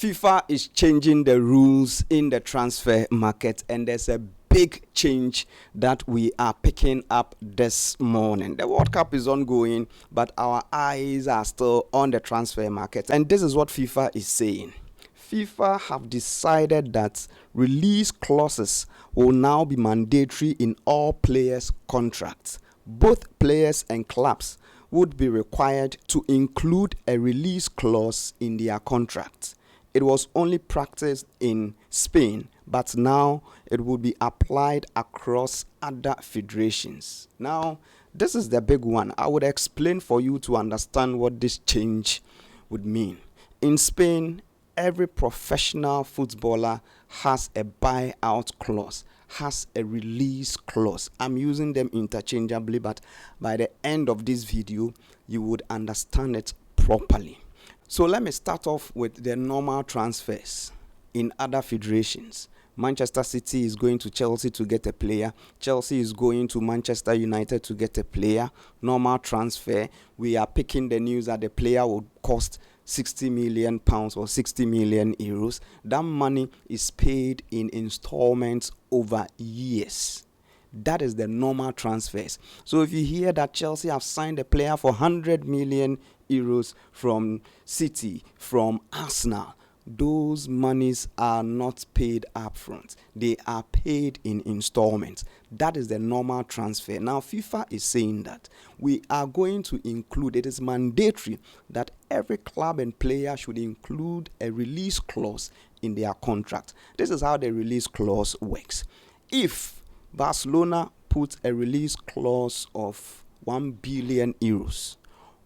FIFA is changing the rules in the transfer market, and there's a big change that we are picking up this morning. The World Cup is ongoing, but our eyes are still on the transfer market, and this is what FIFA is saying. FIFA have decided that release clauses will now be mandatory in all players' contracts. Both players and clubs would be required to include a release clause in their contracts. It was only practiced in Spain, but now it will be applied across other federations. Now, this is the big one. I would explain for you to understand what this change would mean. In Spain, every professional footballer has a buyout clause, has a release clause. I'm using them interchangeably, but by the end of this video, you would understand it properly. So let me start off with the normal transfers in other federations. Manchester City is going to Chelsea to get a player. Chelsea is going to Manchester United to get a player. Normal transfer. We are picking the news that the player will cost £60 million or 60 million euros. That money is paid in installments over years. That is the normal transfers. So if you hear that Chelsea have signed a player for 100 million euros from City, from Arsenal, those monies are not paid up front. They are paid in installments. That is the normal transfer. Now, FIFA is saying that we are going to include, it is mandatory that every club and player should include a release clause in their contract. This is how the release clause works. If Barcelona puts a release clause of 1 billion euros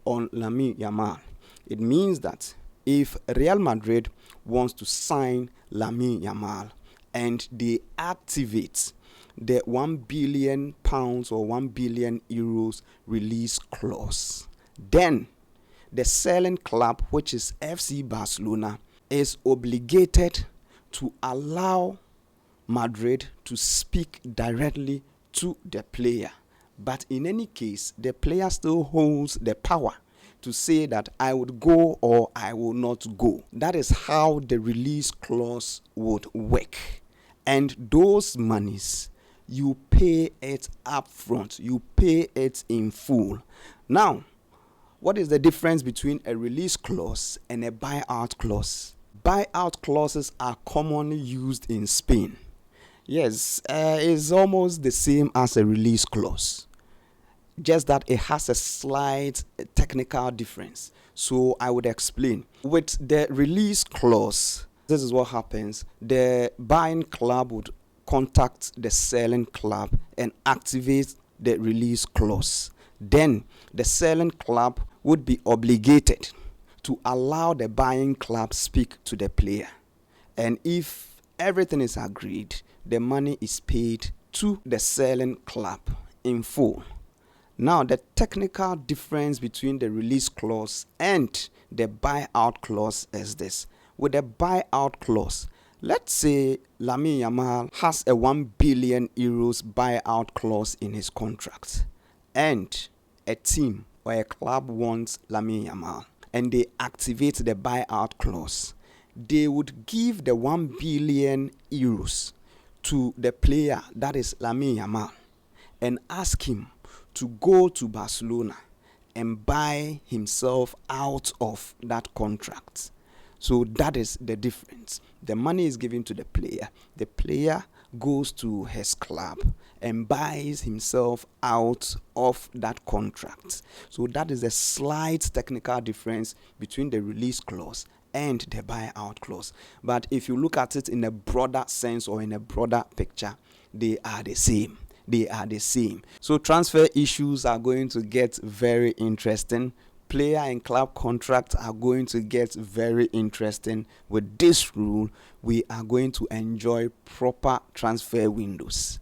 on Lamine Yamal, it means that if Real Madrid wants to sign Lamine Yamal and they activate the £1 billion or 1 billion euros release clause, then the selling club, which is FC Barcelona, is obligated to allow Madrid to speak directly to the player. But in any case, the player still holds the power to say that I would go or I will not go. That is how the release clause would work. And those monies, you pay it up front. You pay it in full. Now, what is the difference between a release clause and a buyout clause? Buyout clauses are commonly used in Spain. Yes, it's almost the same as a release clause, just that it has a slight technical difference. So I would explain. With the release clause, this is what happens. The buying club would contact the selling club and activate the release clause. Then the selling club would be obligated to allow the buying club speak to the player. And if everything is agreed, the money is paid to the selling club in full. Now, the technical difference between the release clause and the buyout clause is this. With the buyout clause, let's say Lamine Yamal has a 1 billion euros buyout clause in his contract, and a team or a club wants Lamine Yamal, and they activate the buyout clause. They would give the 1 billion euros to the player, that is Lamine Yamal, and ask him to go to Barcelona and buy himself out of that contract. So that is the difference. The money is given to the player. The player goes to his club and buys himself out of that contract. So that is a slight technical difference between the release clause and the buyout clause. But if you look at it in a broader sense or in a broader picture, they are the same. They are the same. So transfer issues are going to get very interesting. Player and club contracts are going to get very interesting. With this rule, we are going to enjoy proper transfer windows.